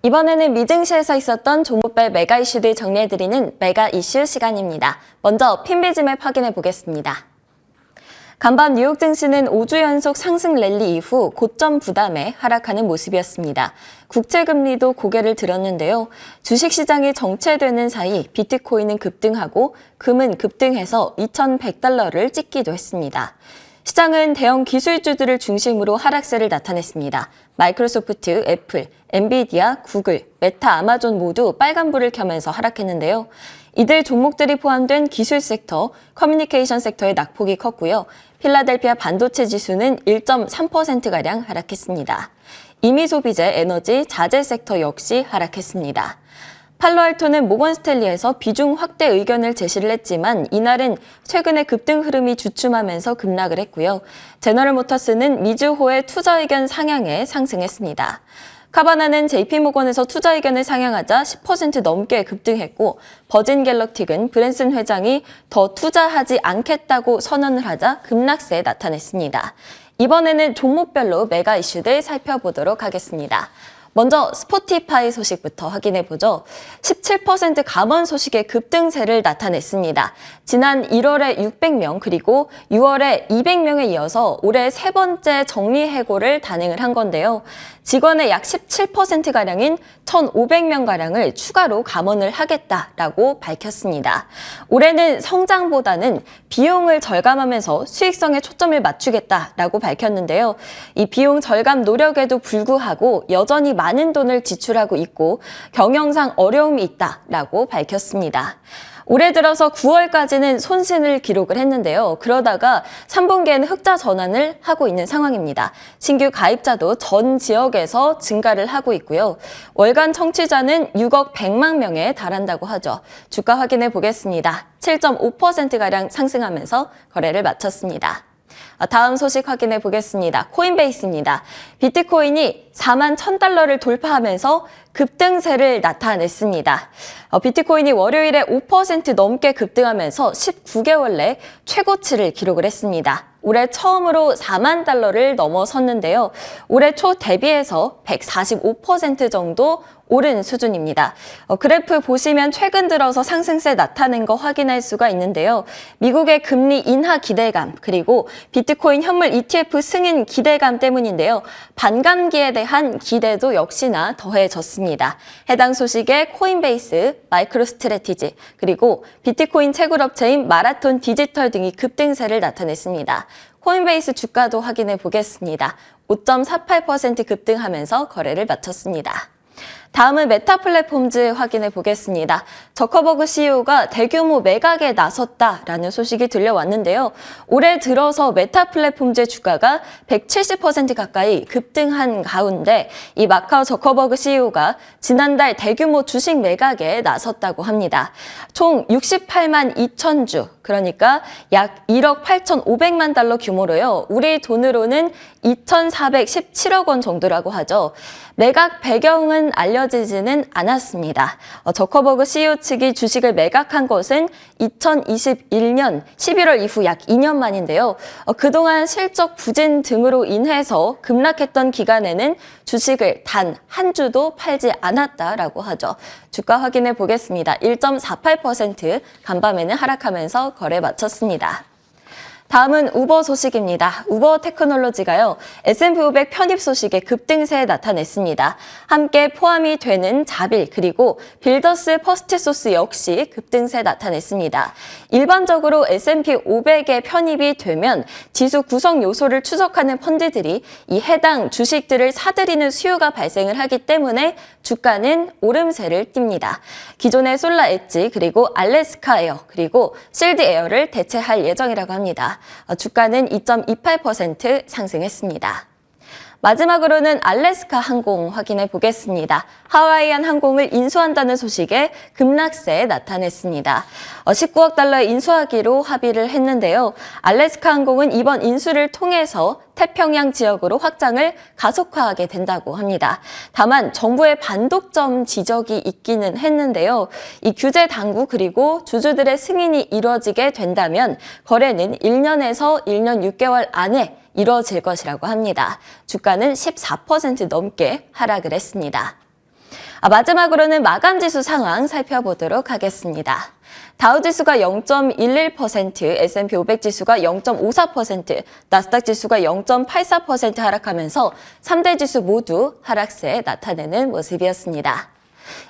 이번에는 미증시에서 있었던 종목별 메가 이슈들 정리해드리는 메가 이슈 시간입니다. 먼저 핀비즈맵 확인해 보겠습니다. 간밤 뉴욕 증시는 5주 연속 상승 랠리 이후 고점 부담에 하락하는 모습이었습니다. 국채금리도 고개를 들었는데요. 주식시장이 정체되는 사이 비트코인은 급등하고 금은 급등해서 2,100달러를 찍기도 했습니다. 시장은 대형 기술주들을 중심으로 하락세를 나타냈습니다. 마이크로소프트, 애플, 엔비디아, 구글, 메타, 아마존 모두 빨간불을 켜면서 하락했는데요. 이들 종목들이 포함된 기술 섹터, 커뮤니케이션 섹터의 낙폭이 컸고요. 필라델피아 반도체 지수는 1.3%가량 하락했습니다. 이미 소비재, 에너지, 자재 섹터 역시 하락했습니다. 팔로알토는 모건스탠리에서 비중 확대 의견을 제시를 했지만 이날은 최근의 급등 흐름이 주춤하면서 급락을 했고요. 제너럴모터스는 미주호의 투자 의견 상향에 상승했습니다. 카바나는 JP모건에서 투자 의견을 상향하자 10% 넘게 급등했고 버진갤럭틱은 브랜슨 회장이 더 투자하지 않겠다고 선언을 하자 급락세에 나타냈습니다. 이번에는 종목별로 메가 이슈들 살펴보도록 하겠습니다. 먼저 스포티파이 소식부터 확인해보죠. 17% 감원 소식의 급등세를 나타냈습니다. 지난 1월에 600명 그리고 6월에 200명에 이어서 올해 세 번째 정리해고를 단행을 한 건데요. 직원의 약 17%가량인 1,500명가량을 추가로 감원을 하겠다라고 밝혔습니다. 올해는 성장보다는 비용을 절감하면서 수익성에 초점을 맞추겠다라고 밝혔는데요. 이 비용 절감 노력에도 불구하고 여전히 많은 돈을 지출하고 있고 경영상 어려움이 있다라고 밝혔습니다. 올해 들어서 9월까지는 손실을 기록을 했는데요. 그러다가 3분기에는 흑자 전환을 하고 있는 상황입니다. 신규 가입자도 전 지역에서 증가를 하고 있고요. 월간 청취자는 6억 100만 명에 달한다고 하죠. 주가 확인해 보겠습니다. 7.5%가량 상승하면서 거래를 마쳤습니다. 다음 소식 확인해 보겠습니다. 코인베이스입니다. 비트코인이 4만 1,000달러를 돌파하면서 급등세를 나타냈습니다. 비트코인이 월요일에 5% 넘게 급등하면서 19개월 내 최고치를 기록을 했습니다. 올해 처음으로 4만 달러를 넘어섰는데요. 올해 초 대비해서 145% 정도 오른 수준입니다. 그래프 보시면 최근 들어서 상승세 나타낸 거 확인할 수가 있는데요. 미국의 금리 인하 기대감 그리고 비트코인 현물 ETF 승인 기대감 때문인데요. 반감기에 대한 기대도 역시나 더해졌습니다. 해당 소식에 코인베이스, 마이크로스트래티지 그리고 비트코인 채굴업체인 마라톤 디지털 등이 급등세를 나타냈습니다. 코인베이스 주가도 확인해 보겠습니다. 5.48% 급등하면서 거래를 마쳤습니다. 다음은 메타 플랫폼즈 확인해 보겠습니다. 저커버그 CEO가 대규모 매각에 나섰다라는 소식이 들려왔는데요. 올해 들어서 메타 플랫폼즈의 주가가 170% 가까이 급등한 가운데 이 마카오 저커버그 CEO가 지난달 대규모 주식 매각에 나섰다고 합니다. 총 68만 2천 주, 그러니까 약 1억 8,500만 달러 규모로요. 우리 돈으로는 2,417억 원 정도라고 하죠. 매각 배경은 알려지지는 않았습니다. 저커버그 CEO 측이 주식을 매각한 것은 2021년 11월 이후 약 2년 만인데요. 그동안 실적 부진 등으로 인해서 급락했던 기간에는 주식을 단 한 주도 팔지 않았다라고 하죠. 주가 확인해 보겠습니다. 1.48% 간밤에는 하락하면서 거래 마쳤습니다. 다음은 우버 소식입니다. 우버 테크놀로지가요. S&P 500 편입 소식에 급등세 나타냈습니다. 함께 포함이 되는 자빌 그리고 빌더스 퍼스트소스 역시 급등세 나타냈습니다. 일반적으로 S&P 500에 편입이 되면 지수 구성 요소를 추적하는 펀드들이 이 해당 주식들을 사들이는 수요가 발생을 하기 때문에 주가는 오름세를 띱니다. 기존의 솔라 엣지 그리고 알래스카 에어 그리고 실드 에어를 대체할 예정이라고 합니다. 주가는 2.28% 상승했습니다. 마지막으로는 알래스카 항공 확인해 보겠습니다. 하와이안 항공을 인수한다는 소식에 급락세 나타냈습니다. 19억 달러 인수하기로 합의를 했는데요. 알래스카 항공은 이번 인수를 통해서 태평양 지역으로 확장을 가속화하게 된다고 합니다. 다만 정부의 반독점 지적이 있기는 했는데요. 이 규제 당국 그리고 주주들의 승인이 이루어지게 된다면 거래는 1년에서 1년 6개월 안에 이루어질 것이라고 합니다. 주가는 14% 넘게 하락을 했습니다. 마지막으로는 마감지수 상황 살펴보도록 하겠습니다. 다우지수가 0.11%, S&P 500지수가 0.54%, 나스닥 지수가 0.84% 하락하면서 3대 지수 모두 하락세 나타내는 모습이었습니다.